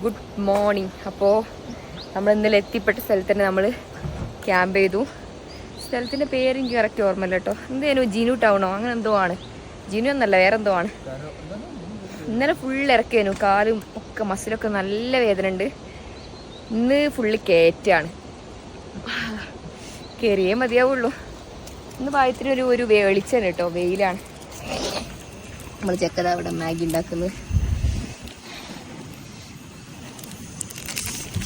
Good morning. അപ്പോൾ നമ്മൾ ഇന്നലെ എത്തിപ്പെട്ട സ്ഥലത്ത് തന്നെ നമ്മൾ ക്യാമ്പ് ചെയ്തു. സ്ഥലത്തിൻ്റെ പേര് എനിക്ക് കറക്റ്റ് ഓർമ്മയില്ല കേട്ടോ. എന്തേനു ജിനു ടൗണോ അങ്ങനെ എന്തോ ആണ്. ജിനു എന്നല്ല, വേറെ എന്തോ ആണ്. ഇന്നലെ ഫുൾ ഇറക്കിയേനു, കാലും ഒക്കെ മസിലൊക്കെ നല്ല വേദന ഉണ്ട്. ഇന്ന് ഫുള്ള് കയറ്റാണ്, കയറിയേ മതിയാവുള്ളൂ. ഇന്ന് പായത്തിന് ഒരു വെളിച്ചാണ് കേട്ടോ, വെയിലാണ്. നമ്മൾ ചെക്കത അവിടെ മാഗി ഉണ്ടാക്കുന്നത്.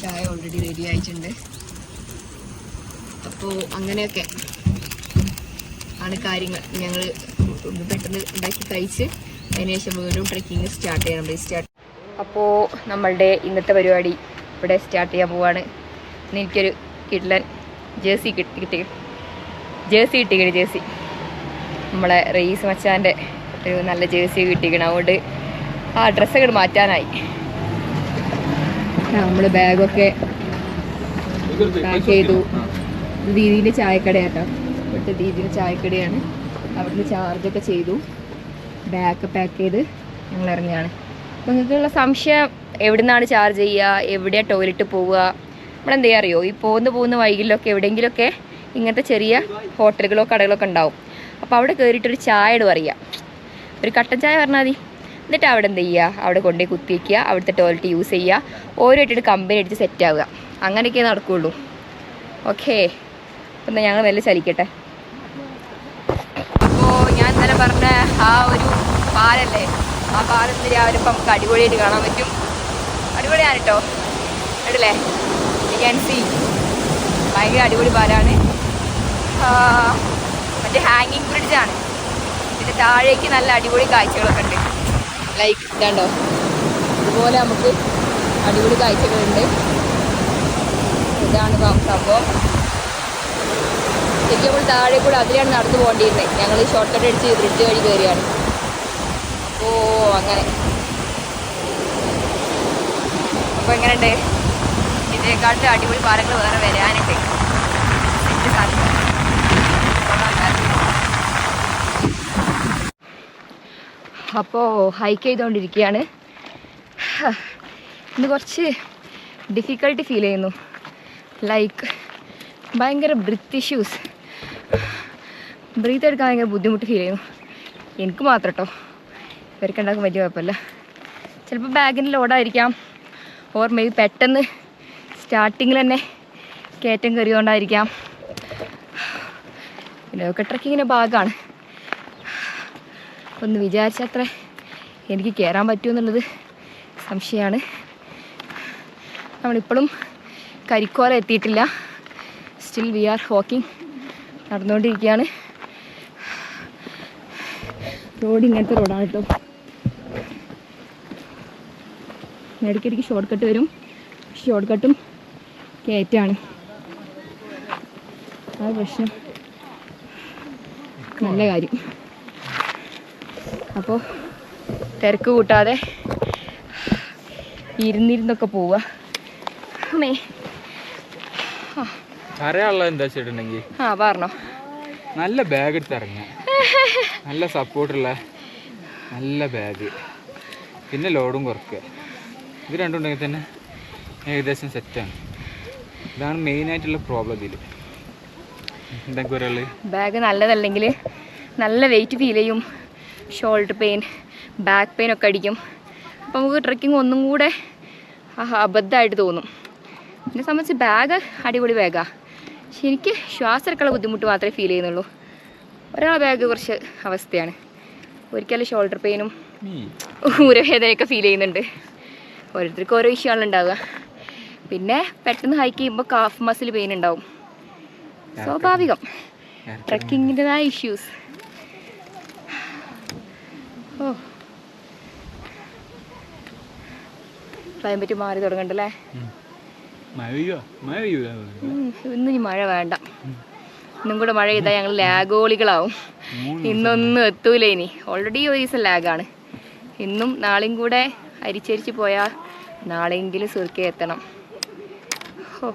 ചായ ഓൾറെഡി റെഡി ആയിട്ടുണ്ട്. അപ്പോൾ അങ്ങനെയൊക്കെ ആണ് കാര്യങ്ങൾ. ഞങ്ങൾ പെട്ടെന്ന് ഉണ്ടാക്കി കഴിച്ച് അതിനുശേഷം വീണ്ടും ട്രെക്കിങ് സ്റ്റാർട്ട് ചെയ്യണം. അപ്പോൾ നമ്മളുടെ ഇന്നത്തെ പരിപാടി ഇവിടെ സ്റ്റാർട്ട് ചെയ്യാൻ പോവാണ്. എനിക്കൊരു കിഡ്ലൻ ജേഴ്സി കിട്ടി നമ്മളെ റയീസ് മച്ചാൻ്റെ ഒരു നല്ല ജേഴ്സി കിട്ടിക്കണം. അതുകൊണ്ട് ആ ഡ്രസ്സൊക്കെ മാറ്റാനായി. നമ്മൾ ബാഗൊക്കെ പാക്ക് ചെയ്തു. ദീദീൻ്റെ ചായക്കടയാട്ടോ, ഇവിടുത്തെ ദീദീൻ്റെ ചായക്കടയാണ്. അവിടുന്ന് ചാർജൊക്കെ ചെയ്തു, ബാഗ് പാക്ക് ചെയ്ത് ഞങ്ങൾ ഇറങ്ങുകയാണ്. അപ്പോൾ നിങ്ങൾക്കുള്ള സംശയം എവിടെ നിന്നാണ് ചാർജ് ചെയ്യുക, എവിടെയാണ് ടോയ്ലറ്റ് പോവുക, നമ്മളെന്താ അറിയോ, ഈ പോകുന്ന വൈകിലൊക്കെ എവിടെയെങ്കിലുമൊക്കെ ഇങ്ങനത്തെ ചെറിയ ഹോട്ടലുകളോ കടകളൊക്കെ ഉണ്ടാവും. അപ്പോൾ അവിടെ കയറിയിട്ടൊരു ചായയോട് പറയുക, ഒരു കട്ടൻ ചായ പറഞ്ഞാൽ മതി. എന്നിട്ട് അവിടെ എന്ത് ചെയ്യുക, അവിടെ കൊണ്ടുപോയി കുത്തി വയ്ക്കുക, അവിടുത്തെ ടോയ്ലറ്റ് യൂസ് ചെയ്യുക, ഓരോരുത്തരുടെ കമ്പനി അടിച്ച് സെറ്റ് ആവുക. അങ്ങനെയൊക്കെ നടക്കുകയുള്ളൂ. ഓക്കേ, അപ്പം ഞങ്ങൾ മെല്ലെ ചലിക്കട്ടെ. അപ്പോൾ ഞാൻ ഇന്നലെ പറഞ്ഞ ആ ഒരു പാലല്ലേ, ആ പാലത്തിന് രാവിലെ ഇപ്പം നമുക്ക് അടിപൊളിയായിട്ട് കാണാൻ പറ്റും. അടിപൊളിയാണ് കേട്ടോ, അടില്ലേ, യു ക്യാൻ സീ. ഭയങ്കര അടിപൊളി പാലാണ്. മറ്റേ ഹാങ്ങിങ് ബ്രിഡ്ജാണ്. പിന്നെ താഴേക്ക് നല്ല അടിപൊളി കാഴ്ചകളൊക്കെ ഉണ്ട്. ലൈക്ക് ഇതാണ്ടോ, ഇതുപോലെ നമുക്ക് അടിപൊളി കാഴ്ചകളുണ്ട്. ഇതാണ് സംഭവം. ശരിക്കും നമ്മൾ താഴെ കൂടെ അതിലാണ് നടന്നു പോകേണ്ടിയിരുന്നത്. ഞങ്ങൾ ഷോർട്ട് കട്ട് അടിച്ച് ബ്രിഡ്ജ് വഴി കയറിയാണ്. അപ്പോൾ അങ്ങനെ. അപ്പോൾ എങ്ങനെയുണ്ട്, ഇതിനെക്കാട്ടിലും അടിപൊളി പാലങ്ങൾ വേറെ വരാനുണ്ട്. അപ്പോൾ ഹൈക്ക് ചെയ്തുകൊണ്ടിരിക്കുകയാണ്. ഇന്ന് കുറച്ച് ഡിഫിക്കൽട്ടി ഫീൽ ചെയ്യുന്നു. ലൈക്ക് ഭയങ്കര ബ്രീത്ത് ഇഷ്യൂസ്, ബ്രീത്ത് എടുക്കാൻ ഭയങ്കര ബുദ്ധിമുട്ട് ഫീൽ ചെയ്യുന്നു. എനിക്ക് മാത്രം കേട്ടോ, ഇവർക്ക് ഉണ്ടാക്കാൻ വലിയ കുഴപ്പമില്ല. ചിലപ്പോൾ ബാഗിന് ലോഡായിരിക്കാം, ഓർ മേ ബി പെട്ടെന്ന് സ്റ്റാർട്ടിങ്ങിൽ തന്നെ കയറ്റം കയറിയതുകൊണ്ടായിരിക്കാം. പിന്നെ ഒക്കെ ട്രക്കിങ്ങിൻ്റെ ഭാഗമാണ്. ഒന്ന് വിചാരിച്ചത്ര എനിക്ക് കയറാൻ പറ്റുമെന്നുള്ളത് സംശയമാണ്. നമ്മളിപ്പോഴും കരിക്കോല എത്തിയിട്ടില്ല. സ്റ്റിൽ വി ആർ വാക്കിംഗ്, നടന്നുകൊണ്ടിരിക്കുകയാണ്. റോഡ് ഇങ്ങനത്തെ റോഡാണ് കേട്ടോ. ഇടയ്ക്കിടയ്ക്ക് ഷോർട്ട് കട്ട് വരും, ഷോർട്ട് കട്ടും കയറ്റാണ്. ആ പ്രശ്നം നല്ല കാര്യം. അപ്പോൾ തിരക്ക് കൂട്ടാതെ ഇരുന്നിരുന്നൊക്കെ പോവുക. അമ്മേ അറിയാനുള്ള എന്താ വെച്ചിട്ടുണ്ടെങ്കിൽ പറഞ്ഞോ, നല്ല ബാഗ് എടുത്ത് ഇറങ്ങുക, നല്ല സപ്പോർട്ടുള്ള നല്ല ബാഗ്, പിന്നെ ലോഡും കുറയ്ക്കുക. ഇത് രണ്ടുണ്ടെങ്കിൽ തന്നെ ഏകദേശം സെറ്റാണ്. ഇതാണ് മെയിനായിട്ടുള്ള പ്രോബ്ലം ഇതിൽ. എന്തൊക്കെ പറയുള്ളത്, ബാഗ് നല്ലതല്ലെങ്കിൽ നല്ല വെയിറ്റ് ഫീൽ ചെയ്യും, ഷോൾഡർ പെയിൻ, ബാക്ക് പെയിൻ ഒക്കെ അടിക്കും. അപ്പോൾ നമുക്ക് ട്രെക്കിങ് ഒന്നും കൂടെ അബദ്ധമായിട്ട് തോന്നും. എന്നെ സംബന്ധിച്ച് ബാഗ് അടിപൊളി ബാഗാണ്. പക്ഷെ എനിക്ക് ശ്വാസം എടുക്കാനുള്ള ബുദ്ധിമുട്ട് മാത്രമേ ഫീൽ ചെയ്യുന്നുള്ളൂ. ഒരാളെ ബാഗ് കുറച്ച് അവസ്ഥയാണ്. ഒരിക്കലും ഷോൾഡർ പെയിനും ഊരവേദനയൊക്കെ ഫീൽ ചെയ്യുന്നുണ്ട്. ഓരോരുത്തർക്കും ഓരോ ഇഷ്യൂ ആണ് ഉണ്ടാവുക. പിന്നെ പെട്ടെന്ന് ഹൈക്ക് ചെയ്യുമ്പോൾ കാഫ് മസിൽ പെയിൻ ഉണ്ടാവും, സ്വാഭാവികം, ട്രെക്കിങ്ങിൻ്റെതായ ഇഷ്യൂസ്. ഓ, ക്ലൈമറ്റ് മാറി തുടങ്ങണ്ടല്ലേ. ഇന്ന് ഈ മഴ വേണ്ട, ഇന്നും കൂടെ മഴ ചെയ്താൽ ഞങ്ങൾ ലാഗോളികളാവും. ഇന്നൊന്നും എത്തൂല. ഇനി ഓൾറെഡി ഒരു ദിവസം ലാഗാണ്. ഇന്നും നാളെയും കൂടെ അരിച്ചരിച്ച് പോയാൽ നാളെയെങ്കിലും സുർക്കെ എത്തണം. ഓ,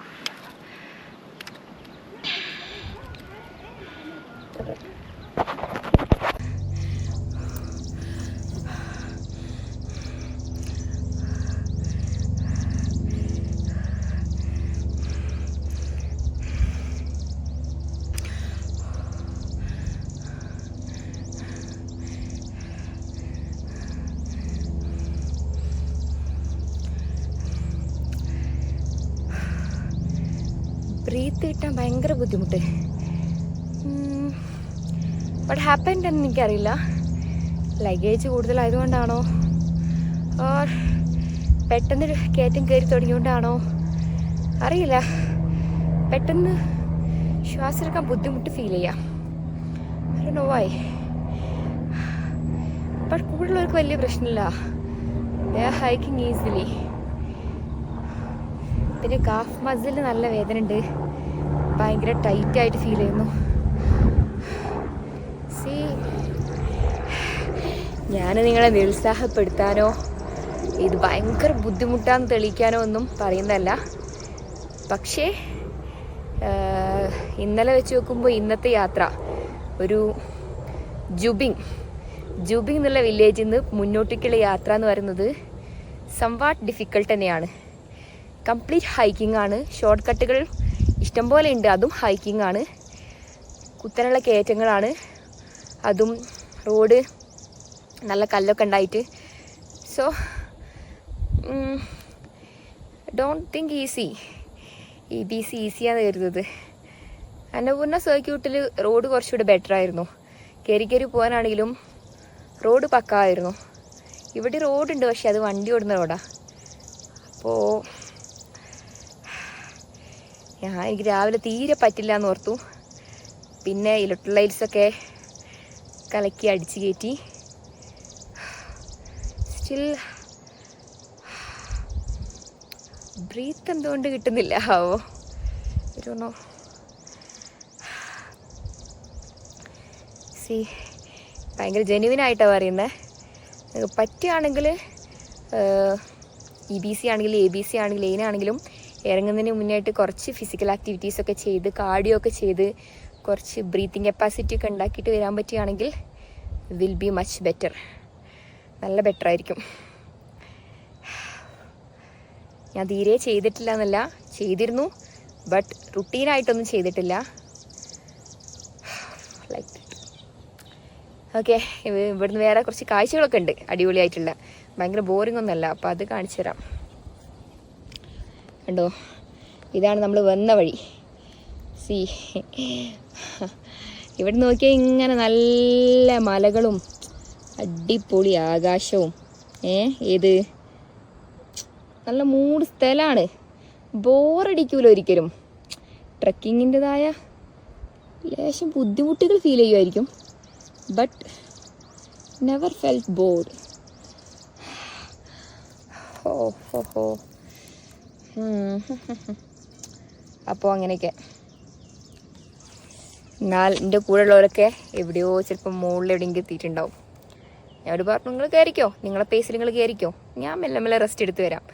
ബ്രീത്ത് കിട്ടാൻ ഭയങ്കര ബുദ്ധിമുട്ട്. ബട്ട് ഹാപ്പൻഡ് എന്ന് എനിക്കറിയില്ല. ലഗേജ് കൂടുതലായതുകൊണ്ടാണോ ഓർ പെട്ടെന്ന് കയറ്റം കയറി തുടങ്ങിയോണ്ടാണോ അറിയില്ല. പെട്ടെന്ന് ശ്വാസം എടുക്കാൻ ബുദ്ധിമുട്ട് ഫീൽ ചെയ്യാം. I don't know why. But കൂടുതലുള്ളവർക്ക് വലിയ പ്രശ്നമില്ല. They are hiking easily. പിന്നെ കാഫ് മസിലിന് നല്ല വേദന ഉണ്ട്. ഭയങ്കര ടൈറ്റായിട്ട് ഫീൽ ചെയ്യുന്നു. ഞാൻ നിങ്ങളെ നിരുത്സാഹപ്പെടുത്താനോ ഇത് ഭയങ്കര ബുദ്ധിമുട്ടാന്ന് തെളിയിക്കാനോ ഒന്നും പറയുന്നതല്ല. പക്ഷേ ഇന്നലെ വെച്ച് നോക്കുമ്പോൾ ഇന്നത്തെ യാത്ര ഒരു ജുബിങ് എന്നുള്ള വില്ലേജിൽ നിന്ന് മുന്നോട്ടേക്കുള്ള യാത്ര എന്ന് പറയുന്നത് സംവാട്ട് ഡിഫിക്കൾട്ട് തന്നെയാണ്. കംപ്ലീറ്റ് ഹൈക്കിംഗ് ആണ്. ഷോർട്ട് കട്ടുകൾ ഇഷ്ടംപോലെ ഉണ്ട്, അതും ഹൈക്കിംഗ് ആണ്. കുത്തനുള്ള കയറ്റങ്ങളാണ്, അതും റോഡ് നല്ല കല്ലൊക്കെ ഉണ്ടായിട്ട്. സോ ഡോണ്ട് തിങ്ക് ഈസിയാന്ന് കരുതുന്നത്. അന്നപൂർണ്ണ സർക്യൂട്ടിൽ റോഡ് കുറച്ചുകൂടെ ബെറ്റർ ആയിരുന്നു. കയറി പോകാനാണെങ്കിലും റോഡ് പക്കായിരുന്നു. ഇവിടെ റോഡുണ്ട്, പക്ഷെ അത് വണ്ടി ഓടുന്ന റോഡാണ്. അപ്പോൾ എനിക്ക് രാവിലെ തീരെ പറ്റില്ല എന്ന് ഓർത്തു. പിന്നെ ഇലക്ട്രോലൈറ്റ്സൊക്കെ കലക്കി അടിച്ച് കയറ്റി. സ്റ്റിൽ ബ്രീത്ത് എന്തുകൊണ്ട് കിട്ടുന്നില്ല ആവോ, ഇരുന്നോ. ഭയങ്കര ജെന്യുവിനായിട്ടാണ് പറയുന്നത്. പറ്റുകയാണെങ്കിൽ EBC ആണെങ്കിലും ABC ആണെങ്കിലും എയിനാണെങ്കിലും ഇറങ്ങുന്നതിന് മുന്നായിട്ട് കുറച്ച് ഫിസിക്കൽ ആക്ടിവിറ്റീസൊക്കെ ചെയ്ത് കാർഡിയോ ഒക്കെ ചെയ്ത് കുറച്ച് ബ്രീത്തിങ് കപ്പാസിറ്റി ഒക്കെ ഉണ്ടാക്കിയിട്ട് വരാൻ പറ്റുകയാണെങ്കിൽ വിൽ ബി മച്ച് ബെറ്റർ. നല്ല ബെറ്റർ ആയിരിക്കും. ഞാൻ തീരെ ചെയ്തിട്ടില്ല എന്നല്ല, ചെയ്തിരുന്നു, ബട്ട് റുട്ടീനായിട്ടൊന്നും ചെയ്തിട്ടില്ല. Like okay. ഇവിടുന്ന് വേറെ കുറച്ച് കാഴ്ചകളൊക്കെ ഉണ്ട് അടിപൊളിയായിട്ടുള്ള, ഭയങ്കര ബോറിംഗ് ഒന്നുമല്ല. അപ്പോൾ അത് കാണിച്ചു തരാം. കണ്ടോ, ഇതാണ് നമ്മൾ വന്ന വഴി. ഇവിടെ നോക്കിയാൽ ഇങ്ങനെ നല്ല മലകളും അടിപൊളി ആകാശവും ഏത് നല്ല മൂട് സ്ഥലമാണ്. ബോറടിക്കൂല ഒരിക്കലും. ട്രക്കിങ്ങിൻ്റെതായ ലേശം ബുദ്ധിമുട്ടുകൾ ഫീൽ ചെയ്യുമായിരിക്കും, ബട്ട് നെവർ ഫെൽറ്റ് ബോർഡ്. അപ്പോൾ അങ്ങനെയൊക്കെ. എന്നാൽ എൻ്റെ കൂടെ ഉള്ളവരൊക്കെ എവിടെയോ ചിലപ്പോൾ മുകളിൽ എവിടെയെങ്കിലും എത്തിയിട്ടുണ്ടാവും. ഞാൻ പറഞ്ഞു നിങ്ങൾ കയറിക്കോ, നിങ്ങളെ പേസിൽ നിങ്ങൾ കയറിക്കോ, ഞാൻ മെല്ലെ മെല്ലെ റെസ്റ്റ് എടുത്ത് വരാം.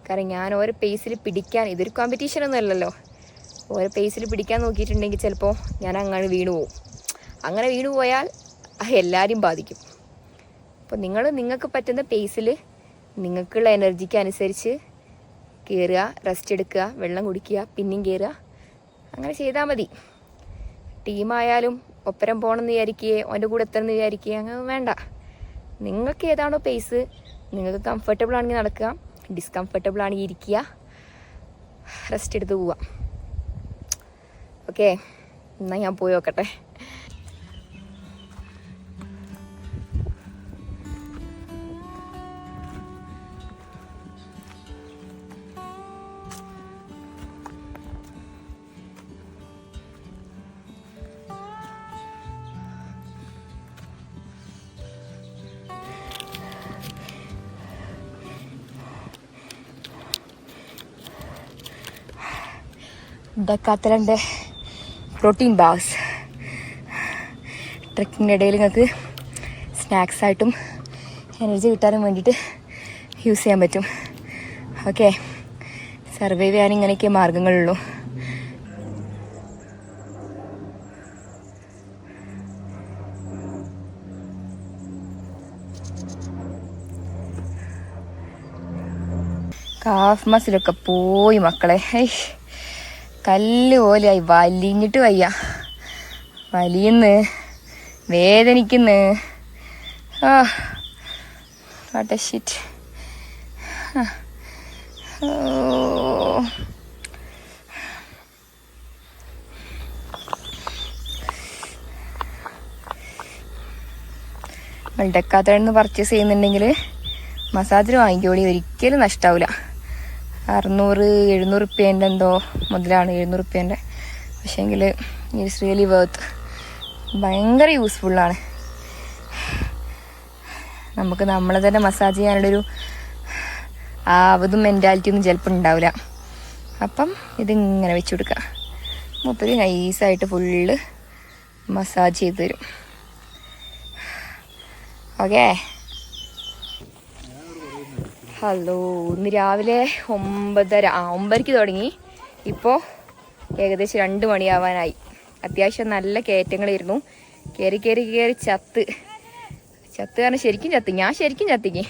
കാരണം ഞാൻ ഓരോ പേസിൽ പിടിക്കാൻ, ഇതൊരു കോമ്പറ്റീഷനൊന്നും അല്ലല്ലോ, ഓരോ പേസിൽ പിടിക്കാൻ നോക്കിയിട്ടുണ്ടെങ്കിൽ ചിലപ്പോൾ ഞാൻ അങ്ങനെ വീണു പോകും. അങ്ങനെ വീണു പോയാൽ എല്ലാവരും ബാധിക്കും. അപ്പോൾ നിങ്ങൾക്ക് പറ്റുന്ന പേസിൽ നിങ്ങൾക്കുള്ള എനർജിക്ക് അനുസരിച്ച് കയറുക, റെസ്റ്റ് എടുക്കുക, വെള്ളം കുടിക്കുക, പിന്നെയും കയറുക, അങ്ങനെ ചെയ്താൽ മതി. ടീമായാലും ഒപ്പരം പോകണമെന്ന് വിചാരിക്കുകയോ അവൻ്റെ കൂടെ എത്തണമെന്ന് വിചാരിക്കുകയോ അങ്ങനെ വേണ്ട. നിങ്ങൾക്ക് ഏതാണോ പേസ്, നിങ്ങൾക്ക് കംഫർട്ടബിൾ ആണെങ്കിൽ നടക്കുക, ഡിസ്കംഫർട്ടബിൾ ആണെങ്കിൽ ഇരിക്കുക, റെസ്റ്റ് എടുത്ത് പോവുക. ഓക്കെ, എന്നാൽ ഞാൻ പോയി നോക്കട്ടെ. ഡെക്കാത്തലൻ്റെ പ്രോട്ടീൻ ബാർസ് ട്രക്കിങ്ങിൻ്റെ ഇടയിൽ നിങ്ങൾക്ക് സ്നാക്സായിട്ടും എനർജി കിട്ടാനും വേണ്ടിയിട്ട് യൂസ് ചെയ്യാൻ പറ്റും. ഓക്കെ, സർവൈവ് ചെയ്യാൻ ഇങ്ങനെയൊക്കെ മാർഗങ്ങളുള്ളൂ. കാഫ് മസിലൊക്കെ പോയി മക്കളെ. കല്ല് പോലെയായി, വലിഞ്ഞിട്ട് വയ്യ, വലിയുന്ന്, വേദനിക്കുന്നു. What a shit. നമ്മൾ ഡെക്കാത്തറിൽ നിന്ന് പർച്ചേസ് ചെയ്യുന്നുണ്ടെങ്കിൽ മസാജിന് വാങ്ങിക്കോളി, ഒരിക്കലും നഷ്ടാവില്ല. 600-700 റുപ്യേൻ്റെ എന്തോ മുതലാണ്, 700 റുപ്യേൻ്റെ. പക്ഷേങ്കിൽ ഇറ്റ്സ് റിയലി വർത്ത്, ഭയങ്കര യൂസ്ഫുള്ളാണ്. നമുക്ക് നമ്മളെ തന്നെ മസാജ് ചെയ്യാനുള്ളൊരു ആവതും മെൻറ്റാലിറ്റി ഒന്നും ചിലപ്പോൾ ഉണ്ടാവില്ല. അപ്പം ഇതിങ്ങനെ വെച്ച് കൊടുക്കുക, മൂപ്പര് നൈസായിട്ട് ഫുള്ള് മസാജ് ചെയ്ത് തരും. ഓക്കേ. ഹലോ, ഇന്ന് രാവിലെ 9:30 തുടങ്ങി. ഇപ്പോൾ ഏകദേശം 2 മണിയാവാനായി. അത്യാവശ്യം നല്ല കയറ്റങ്ങളായിരുന്നു. കയറി ചത്ത് കാരണം ശരിക്കും ചത്ത്. ഞാൻ ശരിക്കും ചത്തിക്ക്.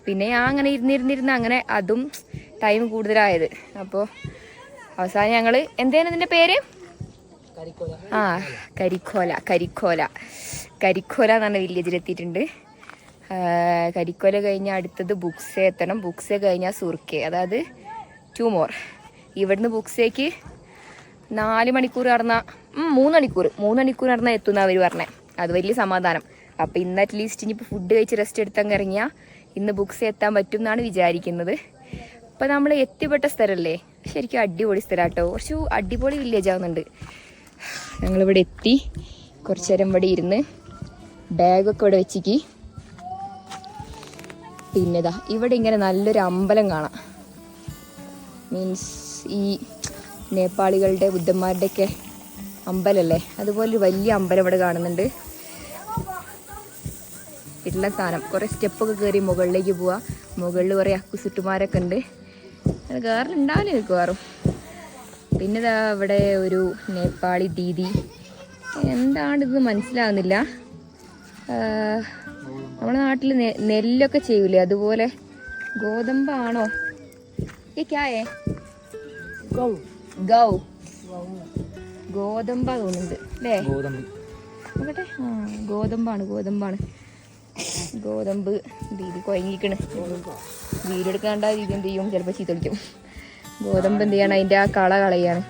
പിന്നെ ഞാൻ അങ്ങനെ ഇരുന്നിരുന്ന് അങ്ങനെ അതും ടൈം കൂടുതലായത്. അപ്പോൾ അവസാനം ഞങ്ങൾ എന്തേലും ഇതിൻ്റെ പേര് കരിക്കോല എന്ന് പറഞ്ഞ വില്ലേജിലെത്തിയിട്ടുണ്ട്. കരിക്കോല കഴിഞ്ഞാൽ അടുത്തത് ബുക്സേ എത്തണം. ബുക്സേ കഴിഞ്ഞാൽ സുർക്കെ, അതായത് 2 more. ഇവിടുന്ന് ബുക്സേക്ക് 4 മണിക്കൂർ നടന്നാൽ 3 മണിക്കൂർ നടന്നാൽ എത്തുന്ന അവർ പറഞ്ഞത്. അത് വലിയ സമാധാനം. അപ്പോൾ ഇന്ന് അറ്റ്ലീസ്റ്റ് ഇനിയിപ്പോൾ ഫുഡ് കഴിച്ച് റെസ്റ്റ് എടുത്തങ്ങ് ഇറങ്ങിയാൽ ഇന്ന് ബുക്സേ എത്താൻ പറ്റും എന്നാണ് വിചാരിക്കുന്നത്. അപ്പോൾ നമ്മൾ എത്തിപ്പെട്ട സ്ഥലമല്ലേ, ശരിക്കും അടിപൊളി സ്ഥലം കേട്ടോ. കുറച്ച് അടിപൊളി വില്ലേജ് ആവുന്നുണ്ട്. ഞങ്ങളിവിടെ എത്തി, കുറച്ച് നേരം ഇവിടെ ഇരുന്ന് ബാഗൊക്കെ ഇവിടെ വെച്ചിക്ക്. പിന്നെ ഇതാ ഇവിടെ ഇങ്ങനെ നല്ലൊരു അമ്പലം കാണാം. മീൻസ് ഈ നേപ്പാളികളുടെ ബുദ്ധന്മാരുടെയൊക്കെ അമ്പലമല്ലേ, അതുപോലൊരു വലിയ അമ്പലം ഇവിടെ കാണുന്നുണ്ട്. ഇട്ടുള്ള സ്ഥാനം കുറേ സ്റ്റെപ്പൊക്കെ കയറി മുകളിലേക്ക് പോവാം. മുകളിൽ കുറേ അക്കുസുട്ടുമാരൊക്കെ ഉണ്ട്. അത് കയറിലുണ്ടാവില്ല മിക്കവാറും. പിന്നെ ഇതാ ഇവിടെ ഒരു നേപ്പാളി ദീദി, എന്താണിത് മനസ്സിലാവുന്നില്ല. നമ്മുടെ നാട്ടിൽ നെല്ലൊക്കെ ചെയ്യൂലേ, അതുപോലെ ഗോതമ്പാണോ ഈ ക്യായേ ഗോതമ്പാ തോന്നുന്നുണ്ട് അല്ലേ? നോക്കട്ടെ, ഗോതമ്പാണ്. ഗോതമ്പ് ദീദി കൊയങ്ങിക്കണ്. വീഡിയോ എടുക്കാണ്ട രീതി എന്ത് ചെയ്യും, ചിലപ്പോൾ ചീത്ത വിളിക്കും. ഗോതമ്പ് എന്ത് ചെയ്യണം, അതിൻ്റെ ആ കള കളയാണ്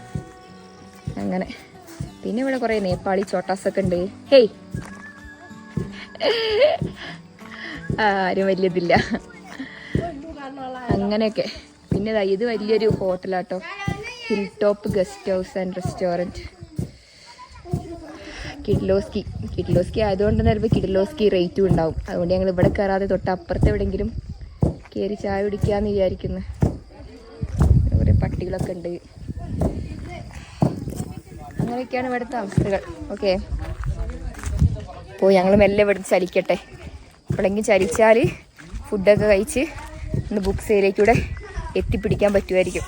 അങ്ങനെ. പിന്നെ ഇവിടെ കുറേ നേപ്പാളി ചോട്ടാസൊക്കെ ഉണ്ട്. ഹേയ്, ആരും വലിയതില്ല അങ്ങനെയൊക്കെ. പിന്നെ ഇത് വലിയൊരു ഹോട്ടലാട്ടോ, hill top guest house and restaurant. കിഡ്ലോസ്കി ആയതുകൊണ്ട് ചിലപ്പോൾ കിഡ്ലോസ്കി റേറ്റും ഉണ്ടാവും. അതുകൊണ്ട് ഞങ്ങൾ ഇവിടെ കയറാതെ തൊട്ടപ്പുറത്ത് എവിടെയെങ്കിലും കയറി ചായ കുടിക്കാമെന്ന് വിചാരിക്കുന്നു. കുറേ പട്ടികളൊക്കെ ഉണ്ട്. അങ്ങനെയൊക്കെയാണ് ഇവിടുത്തെ അവസ്ഥകൾ. ഓക്കെ, അപ്പോൾ ഞങ്ങൾ മെല്ലെ ഇവിടുന്ന് ചലിക്കട്ടെ. എപ്പോഴെങ്കിലും ചലിച്ചാൽ ഫുഡൊക്കെ കഴിച്ച് ഇന്ന് ബുക്സയിലേക്കൂടെ എത്തിപ്പിടിക്കാൻ പറ്റുമായിരിക്കും.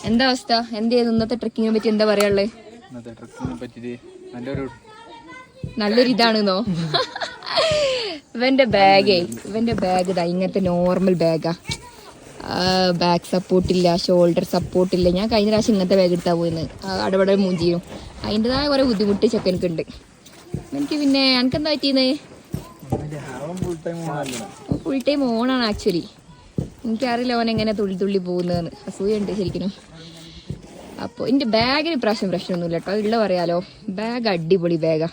എന്താ അവസ്ഥ, എന്ത് ചെയ്തു ഇന്നത്തെ ട്രക്കിങ്ങിനെ പറ്റി എന്താ പറയാനുള്ളത്? നല്ലൊരു ഇതാണെന്നോ? ഇവന്റെ ബാഗ് ഇതാ ഇങ്ങനത്തെ നോർമൽ ബാഗാ. ബാക്ക് സപ്പോർട്ടില്ല, ഷോൾഡർ സപ്പോർട്ടില്ല. ഞാൻ കഴിഞ്ഞ പ്രാവശ്യം ഇങ്ങനത്തെ ബാഗ് എടുത്താൽ പോയിന്ന് അടപട മൂഞ്ചിയും. അതിൻ്റെതായ കുറെ ബുദ്ധിമുട്ട് ചെക്കനക്കുണ്ട്. എനിക്ക് പിന്നെ എനിക്കെന്താ പറ്റിയെന്ന്, ഫുൾ ടൈം ഓണാണ് ആക്ച്വലി. എനിക്കറിയില്ല ഓൻ എങ്ങനെ തുള്ളി പോകുന്നതെന്ന്. അസൂയുണ്ട് ശരിക്കും. അപ്പോൾ എൻ്റെ ബാഗിന് പ്രാവശ്യം പ്രശ്നമൊന്നുമില്ല കേട്ടോ, ഉള്ള പറയാലോ. ബാഗ് അടിപൊളി ബാഗാ,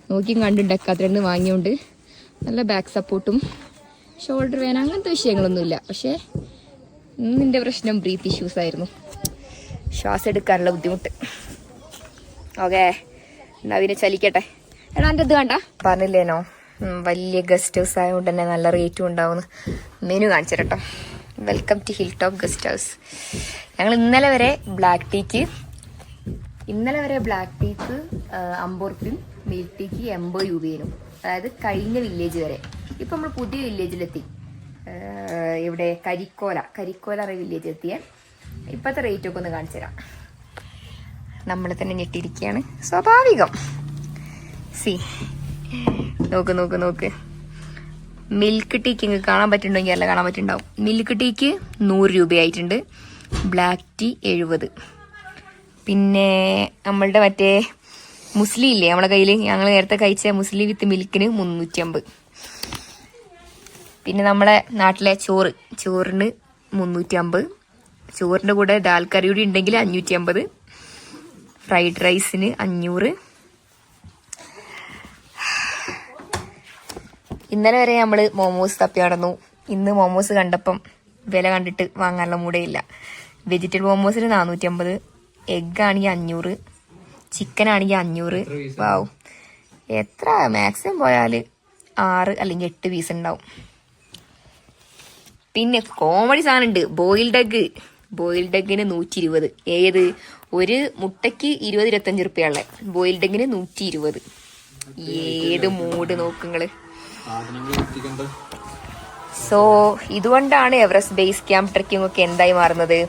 നോക്കിയും കണ്ടുണ്ടാക്കാത്തരണ്ട് വാങ്ങിയോണ്ട്. നല്ല ബാക്ക് സപ്പോർട്ടും ഷോൾഡർ വേന അങ്ങനത്തെ വിഷയങ്ങളൊന്നുമില്ല. പക്ഷേ ഇന്നിൻ്റെ പ്രശ്നം ബ്രീത്ത് ഇഷ്യൂസ് ആയിരുന്നു, ശ്വാസം എടുക്കാനുള്ള ബുദ്ധിമുട്ട്. ഓക്കെ, എന്നാ പിന്നെ ചലിക്കട്ടെ. എടാ എൻ്റെ ഇത് കണ്ട പറഞ്ഞില്ലേനോ, വലിയ ഗസ്റ്റ് ഹൗസ് ആയതുകൊണ്ട് തന്നെ നല്ല റേറ്റും ഉണ്ടാവുന്നു. മെനു കാണിച്ചു കേട്ടോ. Welcome to hill top guest house. ഞങ്ങൾ ഇന്നലെ വരെ ബ്ലാക്ക് ടീക്ക് 50 റുപ്യയും മിൽക്ക് ടീക്ക് 80 രൂപയും. അതായത് കഴിഞ്ഞ വില്ലേജ് വരെ. ഇപ്പം നമ്മൾ പുതിയ വില്ലേജിലെത്തി. ഇവിടെ കരിക്കോല വില്ലേജ് എത്തിയ. ഇപ്പോഴത്തെ റേറ്റൊക്കെ ഒന്ന് കാണിച്ചു തരാം. നമ്മൾ തന്നെ ഞെട്ടിയിരിക്കുകയാണ്, സ്വാഭാവികം. നോക്ക് മിൽക്ക് ടീക്ക് ഇങ്ങ് കാണാൻ പറ്റുന്നുണ്ടെങ്കിൽ അല്ല കാണാൻ പറ്റുന്നുണ്ടാവും. മിൽക്ക് ടീക്ക് 100 രൂപയായിട്ടുണ്ട്, ബ്ലാക്ക് ടീ 70. പിന്നെ നമ്മളുടെ മറ്റേ മുസ്ലി ഇല്ലേ നമ്മളെ കയ്യിൽ, ഞങ്ങൾ നേരത്തെ കഴിച്ച മുസ്ലി വിത്ത് മിൽക്കിന് 350. പിന്നെ നമ്മളെ നാട്ടിലെ ചോറിന് 350. ചോറിൻ്റെ കൂടെ ദാൽ കറി കൂടി ഉണ്ടെങ്കിൽ 550. ഫ്രൈഡ് റൈസിന് 500. ഇന്നലെ വരെ നമ്മൾ മോമോസ് തപ്പി നടന്നു. ഇന്ന് മോമോസ് കണ്ടപ്പം വില കണ്ടിട്ട് വാങ്ങാനുള്ള മൂടേയില്ല. വെജിറ്റബിൾ മോമോസിന് 450, എഗ് ആണെങ്കിൽ 500, ചിക്കൻ ആണെങ്കിൽ 500. വാവ്, എത്ര മാക്സിമം പോയാൽ 6 അല്ലെങ്കിൽ 8 പീസ് ഉണ്ടാവും. പിന്നെ കോമഡി സാധനം ഉണ്ട്, ബോയിൽഡ് എഗ്. ബോയിൽഡ് എഗ്ഗിന് 120. ഏത് ഒരു മുട്ടയ്ക്ക് 20-25 റുപ്യുള്ള ബോയിൽഡ് എഗ്ഗിന് 120. ഏത് മൂഡ് നോക്കുങ്ങള്. സോ ഇതുകൊണ്ടാണ് എവറസ്റ്റ് ബേസ് ക്യാമ്പ് ട്രെക്കിംഗ് ഒക്കെ എന്തായി മാറുന്നത്,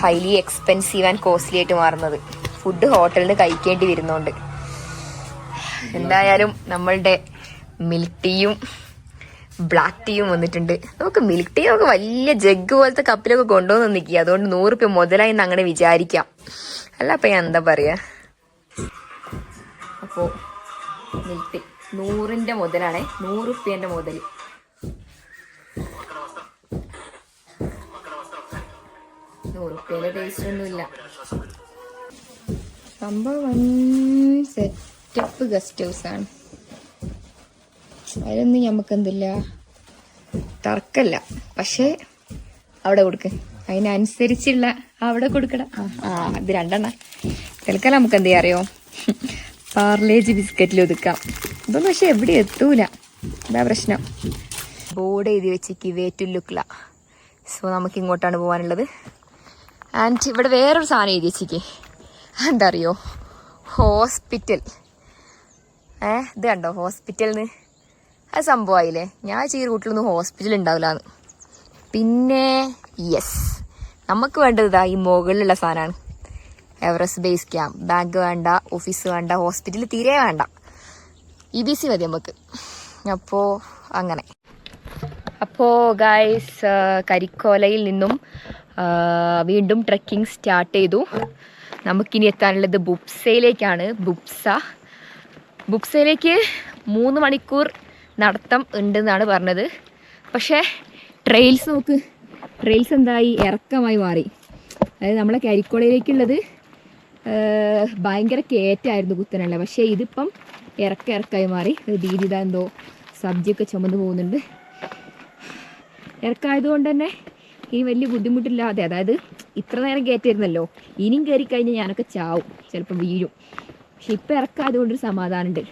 ഹൈലി എക്സ്പെൻസീവ് ആൻഡ് കോസ്റ്റ്ലി ആയിട്ട് മാറുന്നത്. ഫുഡ് ഹോട്ടലിൽ നിന്ന് കഴിക്കേണ്ടി വരുന്നോണ്ട്. എന്തായാലും നമ്മളുടെ മിൽക്ക് ടീയും ബ്ലാക്ക് ടീയും വന്നിട്ടുണ്ട്. നമുക്ക് മിൽക്ക് ടീ നമുക്ക് വലിയ ജഗ് പോലത്തെ കപ്പിലൊക്കെ കൊണ്ടുവന്ന് നിൽക്കുക. അതുകൊണ്ട് 100 രൂപ മുതലായി എന്ന് അങ്ങനെ വിചാരിക്കാം. അല്ല അപ്പൊ ഞാൻ എന്താ പറയാ. അപ്പോ മിൽക്ക് ടീ 100ന്റെ മുതലാണേ, 100 റുപ്യന്റെ മുതൽ. റുപ്യയിലെ ടേസ്റ്റ് ഒന്നുമില്ല. സംഭവം സെറ്റപ്പ് ഗസ്റ്റ് ഹൗസ് ആണ്. അതിലൊന്നും ഞമ്മക്ക് എന്തില്ല, തർക്കല്ല. പക്ഷെ അവിടെ കൊടുക്ക, അതിനനുസരിച്ചുള്ള അവിടെ കൊടുക്കട. ഇത് 2 എണ്ണം തൽക്കാലം നമുക്ക് എന്ത് ചെയ്യാ അറിയോ, പാർലേജ് ബിസ്ക്കറ്റിൽ ഒതുക്കാം. ഇതൊന്നും പക്ഷെ എവിടെ എത്തൂല, എന്താ പ്രശ്നം. ബോർഡ് എഴുതി വെച്ചിക്ക് വേ ടു ലുക്ല. സോ നമുക്ക് ഇങ്ങോട്ടാണ് പോകാനുള്ളത്. ആൻഡ് ഇവിടെ വേറൊരു സാധനം എഴുതി വെച്ചിക്ക്, എന്താ അറിയോ, ഹോസ്പിറ്റൽ. ഇത് കണ്ടോ ഹോസ്പിറ്റലിന്, അത് സംഭവമായില്ലേ. ഞാൻ ഈ റൂട്ടിലൊന്നും ഹോസ്പിറ്റൽ ഉണ്ടാവില്ലാന്ന്. പിന്നെ യെസ്, നമുക്ക് വേണ്ടത് ഇതാ ഈ മുകളിലുള്ള സാധനമാണ്. Everest base camp. ബാങ്ക് വേണ്ട, ഓഫീസ് വേണ്ട, ഹോസ്പിറ്റൽ തീരെ വേണ്ട, EBC മതി നമുക്ക്. അപ്പോൾ അങ്ങനെ. അപ്പോൾ ഗൈസ്, കരിക്കോലയിൽ നിന്നും വീണ്ടും ട്രെക്കിംഗ് സ്റ്റാർട്ട് ചെയ്തു. നമുക്കിനി എത്താനുള്ളത് ബുബ്സയിലേക്കാണ്. ബുബ്സയിലേക്ക് 3 മണിക്കൂർ നടത്തം ഉണ്ടെന്നാണ് പറഞ്ഞത്. പക്ഷേ ട്രെയിൽസ് നോക്ക്, ട്രെയിൽസ് എന്തായി, ഇറക്കമായി മാറി. അതായത് നമ്മളെ കരിക്കോളയിലേക്കുള്ളത് ഭയങ്കര കയറ്റായിരുന്നു, കുത്തനുള്ള. പക്ഷേ ഇതിപ്പം ഇറക്കമായി മാറി. ദീദി ഇതാ എന്തോ സബ്ജിയൊക്കെ ചുമന്ന് പോകുന്നുണ്ട്. ഇറക്കായതുകൊണ്ട് തന്നെ ഈ വലിയ ബുദ്ധിമുട്ടില്ലാതെ, അതായത് ഇത്ര നേരം കയറ്റിയിരുന്നല്ലോ, ഇനിയും കയറി കഴിഞ്ഞാൽ ഞാനൊക്കെ ചാവും, ചിലപ്പോൾ വീഴും. പക്ഷെ ഇപ്പം ഇറക്കായതുകൊണ്ടൊരു സമാധാനമുണ്ട്.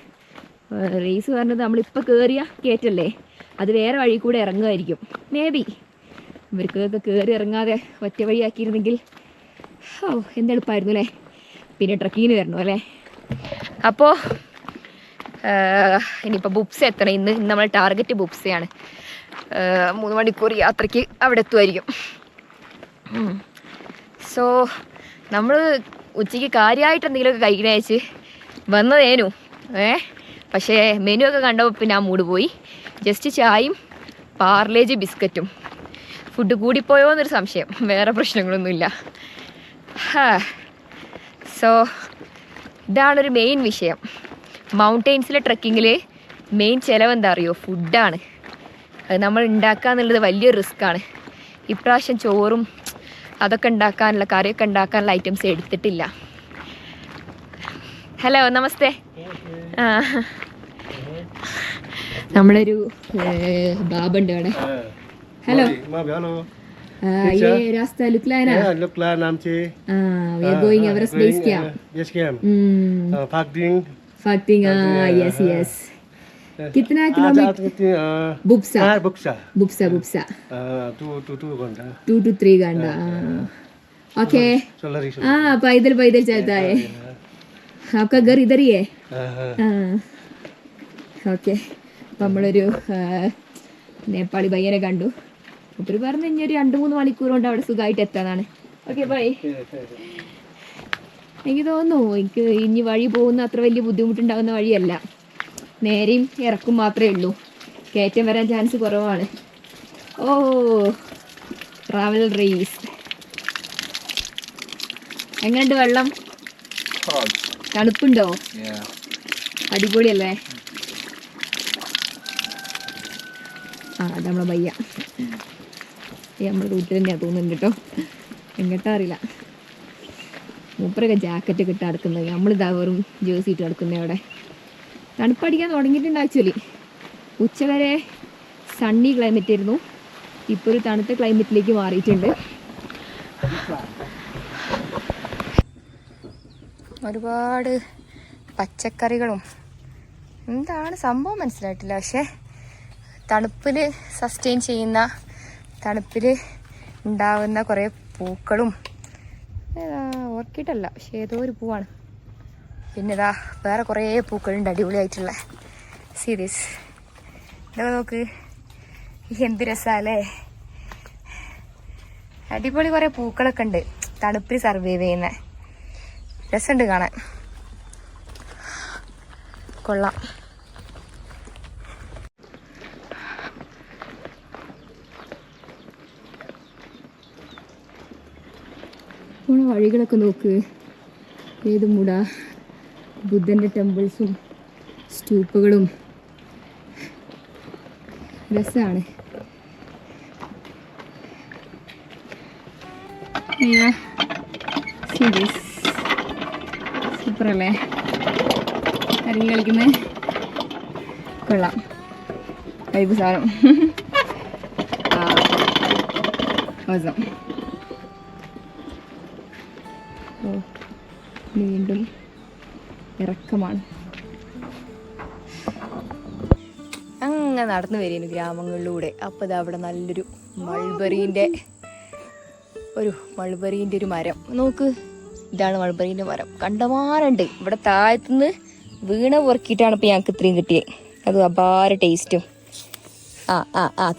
റേസ് പറഞ്ഞത് നമ്മളിപ്പോൾ കയറിയ കയറ്റല്ലേ, അത് വേറെ വഴി കൂടെ ഇറങ്ങുമായിരിക്കും. മേ ബി ഇവർക്കൊക്കെ കയറി ഇറങ്ങാതെ ഒറ്റ വഴിയാക്കിയിരുന്നെങ്കിൽ എന്തെളുപ്പമായിരുന്നു അല്ലേ. പിന്നെ ട്രക്കിങ്ങിന് വരണോ അല്ലേ. അപ്പോൾ ഇനിയിപ്പോൾ ബുബ്സ എത്തണം. ഇന്ന് നമ്മൾ ടാർഗറ്റ് ബുബ്സയാണ്. 3 മണിക്കൂർ യാത്രയ്ക്ക് അവിടെ എത്തുമായിരിക്കും. സോ നമ്മൾ ഉച്ചയ്ക്ക് കാര്യമായിട്ട് എന്തെങ്കിലുമൊക്കെ കഴിക്കണ വെച്ച് വന്നതേനു. പക്ഷേ മെനു ഒക്കെ കണ്ടപ്പോൾ പിന്നെ ആ മൂഡ് പോയി. ജസ്റ്റ് ചായയും പാർലേജ് ബിസ്ക്കറ്റും. ഫുഡ് കൂടിപ്പോയോ എന്നൊരു സംശയം, വേറെ പ്രശ്നങ്ങളൊന്നുമില്ല. സോ ഇതാണൊരു മെയിൻ വിഷയം. മൗണ്ടെയ്ൻസിലെ ട്രക്കിങ്ങിൽ മെയിൻ ചിലവ് എന്താ അറിയോ, ഫുഡാണ്. അത് നമ്മൾ ഉണ്ടാക്കുക എന്നുള്ളത് വലിയൊരു റിസ്ക്കാണ്. ഇപ്രാവശ്യം ചോറും അതൊക്കെ ഉണ്ടാക്കാനുള്ള, കറിയൊക്കെ ഉണ്ടാക്കാനുള്ള ഐറ്റംസ് എടുത്തിട്ടില്ല. ഹലോ, നമസ്തേ. നമ്മളൊരു ബാബുണ്ട് അവിടെ. ഹലോ, ये रास्ता लुकला है ना? लुकला नाम से we are going Everest base camp. Base camp. Fakting. Yes. कितना किलोमीटर? बुब्सा. Buब्sa. 2 घंटा. 2 to 3 घंटा. ओके. पैदल चलता है. आपका घर इधर ही है? ഓക്കെ. അപ്പം നമ്മളൊരു നേപ്പാളി പയ്യനെ കണ്ടു. ഒത്തിരി പറഞ്ഞു ഇനി ഒരു 2-3 മണിക്കൂർ കൊണ്ട് അവിടെ സുഖമായിട്ട് എത്താനാണ്. Okay bye. എനിക്ക് തോന്നുന്നു എനിക്ക് ഇനി വഴി പോകുന്ന അത്ര വലിയ ബുദ്ധിമുട്ടുണ്ടാകുന്ന വഴിയല്ല. നേരെയും ഇറക്കും മാത്രമേ ഉള്ളൂ, കയറ്റം വരാൻ ചാൻസ് കുറവാണ്. ഓ, ട്രാവൽ റേസ്. എങ്ങനെയുണ്ട് വെള്ളം? തണുപ്പുണ്ടോ? അടിപൊളിയല്ലേ? അത് നമ്മളെ ഭയ്യ നമ്മുടെ റൂട്ടിൽ തന്നെയാണ് തോന്നുന്നുണ്ട് കേട്ടോ. എങ്ങോട്ടാ അറിയില്ല. മൂപ്പരൊക്കെ ജാക്കറ്റ് ഒക്കെ ഇട്ട് നടക്കുന്നത്, നമ്മളിതാ വെറും ജേഴ്സി ഇട്ട് നടക്കുന്നത്. അവിടെ തണുപ്പടിക്കാൻ തുടങ്ങിയിട്ടുണ്ട് ആക്ച്വലി. ഉച്ചവരെ സണ്ണി ക്ലൈമറ്റ് ആയിരുന്നു, ഇപ്പോൾ ഒരു തണുത്ത ക്ലൈമറ്റിലേക്ക് മാറിയിട്ടുണ്ട്. ഒരുപാട് പച്ചക്കറികളും എന്താണ് സംഭവം മനസ്സിലായിട്ടില്ല. പക്ഷെ തണുപ്പിൽ സസ്റ്റെയിൻ ചെയ്യുന്ന, തണുപ്പിൽ ഉണ്ടാവുന്ന കുറേ പൂക്കളും, ഓർക്കിഡല്ല പക്ഷെ ഏതോ ഒരു പൂവാണ്. പിന്നെ ഇതാ വേറെ കുറേ പൂക്കളുണ്ട് അടിപൊളിയായിട്ടുള്ള. സീരീസ് ഇതൊക്കെ നോക്ക്, എന്ത് രസാല്ലേ. അടിപൊളി കുറേ പൂക്കളൊക്കെ ഉണ്ട് തണുപ്പിൽ സർവൈവ് ചെയ്യുന്ന. രസമുണ്ട് കാണാൻ, കൊള്ളാം. വഴികളൊക്കെ നോക്ക്, ഏത് മൂട, ബുദ്ധൻ്റെ ടെമ്പിൾസും സ്റ്റൂപ്പുകളും രസമാണ്. സൂപ്പറല്ലേ ആരെങ്കിലും കളിക്കുന്നത്? കൊള്ളാം, വൈബ് സാധനം. മോശം. വീണ്ടും ഇറക്കമാണ്. അങ്ങനെ നടന്നു വരികയാണ് ഗ്രാമങ്ങളിലൂടെ. അപ്പോൾ ഇത് അവിടെ നല്ലൊരു മൾബറീൻ്റെ ഒരു മരം നോക്ക്. ഇതാണ് മൾബറീൻ്റെ മരം. കണ്ടമാനുണ്ട്. ഇവിടെ താഴത്തുനിന്ന് വീണ പൊറുക്കിയിട്ടാണ് ഇപ്പോൾ ഞങ്ങൾക്ക് ഇത്രയും കിട്ടിയത്. അത് അപാര ടേസ്റ്റും.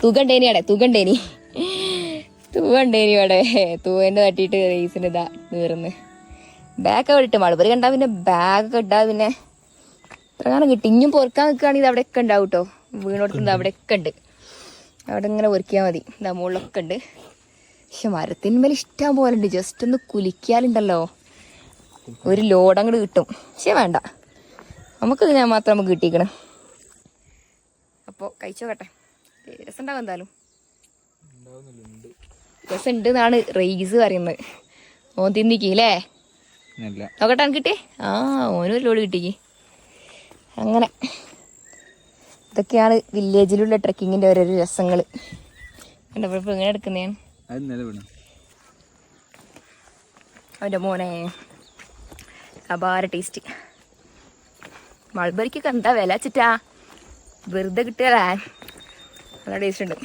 തൂകണ്ടേനി അവിടെ, തൂകണ്ടേനി ഇവിടെ തൂവൻ്റെ തട്ടിയിട്ട് റേസിന് ഇതാ തീർന്ന്. ബാഗൊക്കെ ഇട്ട് മൾബറി കണ്ടാൽ പിന്നെ ബാഗൊക്കെ ഇട്ടാൽ പിന്നെ ഇത്ര കാലം കിട്ടി. ഇനിയും പൊറുക്കാൻ നിൽക്കുകയാണെങ്കിൽ ഇത് അവിടെയൊക്കെ ഉണ്ടാവും കേട്ടോ. വീണോടത്തുനിന്ന് അവിടെയൊക്കെ ഉണ്ട്. അവിടെ ഇങ്ങനെ പൊറുക്കിയാൽ മതി. ഇതാ മുകളിലൊക്കെ ഉണ്ട്. പക്ഷെ മരത്തിന്മേൽ ഇഷ്ടം പോലെ ഉണ്ട്. ജസ്റ്റ് ഒന്ന് കുലിക്കാലുണ്ടല്ലോ ഒരു ലോഡ് അങ്ങോട്ട് കിട്ടും. പക്ഷെ വേണ്ട, നമുക്കിത് ഞാൻ മാത്രം നമുക്ക് കിട്ടിയിരിക്കണം. അപ്പോൾ കഴിച്ചോക്കട്ടെ, രസമുണ്ടാവും. എന്തായാലും രസമുണ്ട് എന്നാണ് റൈസ് പറയുന്നത്. ഓൻ തിന്നിക്കല്ലേ നോക്കട്ടെ, എനിക്ക് കിട്ടിയേ. ഓനും ഒരു ലോഡ് കിട്ടിക്ക്. അങ്ങനെ ഇതൊക്കെയാണ് വില്ലേജിലുള്ള ട്രെക്കിങ്ങിൻ്റെ ഓരോരോ രസങ്ങൾ. കണ്ടപ്പോൾ ഇങ്ങനെ എടുക്കുന്നതാണ് അവൻ്റെ മോനെ. അപാര ടേസ്റ്റ്. മൾബറിക്കൊക്കെ എന്താ വില വെച്ചിട്ടാ, വെറുതെ കിട്ടിയാലേ. നല്ല ടേസ്റ്റ് ഉണ്ട്.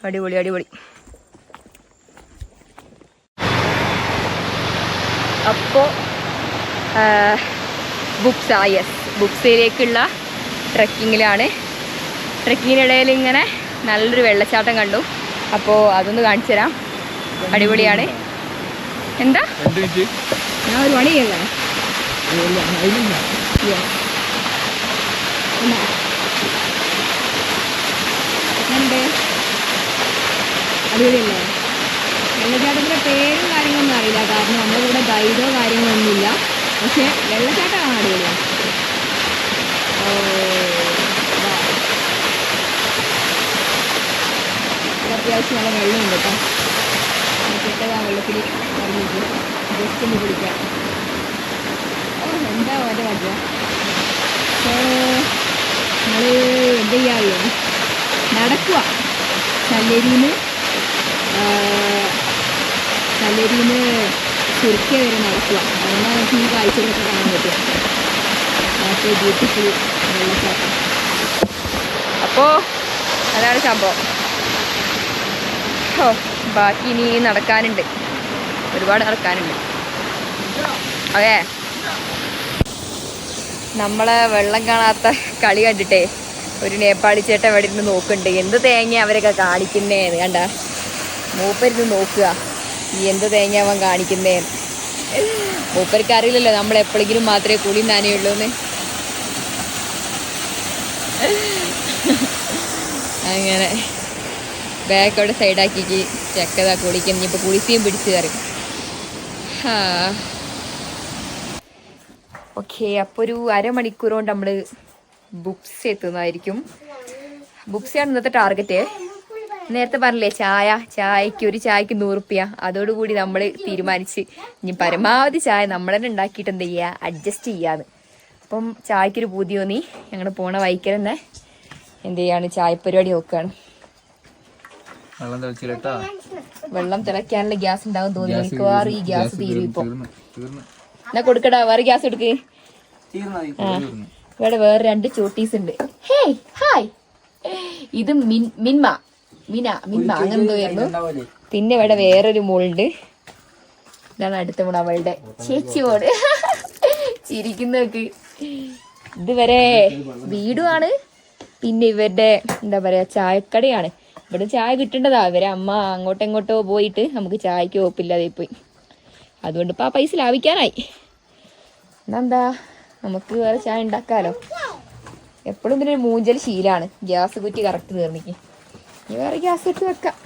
അടിപൊളി അടിപൊളി. അപ്പോൾ ബുക്സയിലേക്കുള്ള ട്രെക്കിങ്ങിലാണ്. ട്രെക്കിങ്ങിനിടയിൽ ഇങ്ങനെ നല്ലൊരു വെള്ളച്ചാട്ടം കണ്ടു. അപ്പോൾ അതൊന്ന് കാണിച്ചു തരാം. അടിപൊളിയാണ്. എന്താ ഞാൻ ഒരു പണിയല്ലേ അടിപൊളിയല്ലേ? വെള്ളച്ചാട്ടത്തിൻ്റെ പേരും കാര്യങ്ങളൊന്നും അറിയില്ല, കാരണം നമ്മളിവിടെ ഗൈഡോ കാര്യങ്ങളൊന്നുമില്ല. പക്ഷെ വെള്ളച്ചാട്ടമാണ് അടിപൊളിയാണ്. അത്യാവശ്യം നല്ല വെള്ളമുണ്ട് കേട്ടോ. കേട്ടത് ആ വെള്ളത്തിൽ ഇറങ്ങിയിട്ട് ജസ്റ്റ് ഒന്ന് കുടിക്കാം. എന്താ മറ്റേ പറ്റുക. നമ്മൾ എന്ത് ചെയ്യാറിയോ, നടക്കുക. കല്ലേരിന്ന് ചുരുക്കിയ വരെ നടക്കുക. അതുകൊണ്ടാണ് നമുക്ക് ഈ കാഴ്ചകളൊക്കെ കാണാൻ പറ്റും. അപ്പോൾ ബ്യൂട്ടിഫുൾ വെള്ളച്ചാട്ടം. അപ്പോൾ അതാണ് സംഭവം. ബാക്കി ഇനി നടക്കാനുണ്ട്, ഒരുപാട് നടക്കാനുണ്ട്. അതെ, നമ്മളെ വെള്ളം കാണാത്ത കളി കണ്ടിട്ടേ ഒരു നേപ്പാളി ചേട്ടൻ ഇവിടെ ഇരുന്ന് നോക്കുന്നുണ്ട്. എന്ത് തേങ്ങ അവരൊക്കെ കാണിക്കുന്നേന്ന് കണ്ട. മൂപ്പരുന്ന് നോക്കുക എന്ത് തേങ്ങ അവൻ കാണിക്കുന്നേന്ന്. മൂപ്പർക്ക് അറിയില്ലല്ലോ നമ്മൾ എപ്പോഴെങ്കിലും മാത്രമേ കുളി നനയുള്ളൂ എന്ന്. അങ്ങനെ ബാഗ് അവിടെ സൈഡാക്കിക്ക് ചക്കതാ കുളിക്കും. ഇനിയിപ്പോൾ കുളിക്കുകയും പിടിച്ച് കയറി. ഓക്കെ, അപ്പോൾ ഒരു അരമണിക്കൂർ കൊണ്ട് നമ്മൾ ബുക്സ് എത്തുന്നതായിരിക്കും. ബുക്സാണ് ഇന്നത്തെ ടാർഗറ്റ്. നേരത്തെ പറഞ്ഞില്ലേ ചായക്ക് ഒരു ചായക്ക് 100 റുപ്യ. അതോടുകൂടി നമ്മൾ തീരുമാനിച്ച് ഇനി പരമാവധി ചായ നമ്മൾ തന്നെ ഉണ്ടാക്കിയിട്ട് എന്ത് ചെയ്യുക, അഡ്ജസ്റ്റ് ചെയ്യാന്ന്. അപ്പം ചായക്കൊരു പൂതി തോന്നി. ഞങ്ങൾ പോണ വൈക്കൽ തന്നെ എന്ത് ചെയ്യാണ്, ചായപ്പരിപാടി നോക്കുകയാണ്. വെള്ളം തിളച്ചിട്ടാ, വെള്ളം തിളയ്ക്കാനുള്ള ഗ്യാസ് ഉണ്ടാവും തോന്നി. മിക്കവാറും ഈ ഗ്യാസ് തീരും ഇപ്പൊ. എന്നാ കൊടുക്കടാ, വേറെ ഗ്യാസ് എടുക്ക്. ആ, ഇവിടെ വേറെ 2 ചോട്ടീസ് ഉണ്ട്. ഹേയ് ഹായ്, ഇത് മിൻമ അങ്ങനെ എന്തോ ആയിരുന്നു. പിന്നെ ഇവിടെ വേറൊരു മോളുണ്ട്. ഇതാണ് അടുത്ത മോള്, അവളുടെ ചേച്ചി മോള്. ചിരിക്കുന്നൊക്കെ. ഇതുവരെ വീടുമാണ്, പിന്നെ ഇവരുടെ എന്താ പറയാ ചായക്കടയാണ്. ഇവിടെ ചായ കിട്ടേണ്ടതാ. ഇവരെ അമ്മ അങ്ങോട്ടോ പോയിട്ട് നമുക്ക് ചായക്ക് ഒപ്പില്ലാതെ പോയി. അതുകൊണ്ട് ഇപ്പം ആ പൈസ ലാഭിക്കാനായി. എന്നാ നമുക്ക് വേറെ ചായ ഉണ്ടാക്കാലോ. എപ്പോഴും ഇതിനൊരു മൂഞ്ചൽ ശീലാണ്. ഗ്യാസ് കുറ്റി കറക്റ്റ് തീർന്നിക്ക്. വേറെ ഗ്യാസ് ഇട്ട് വെക്കാം.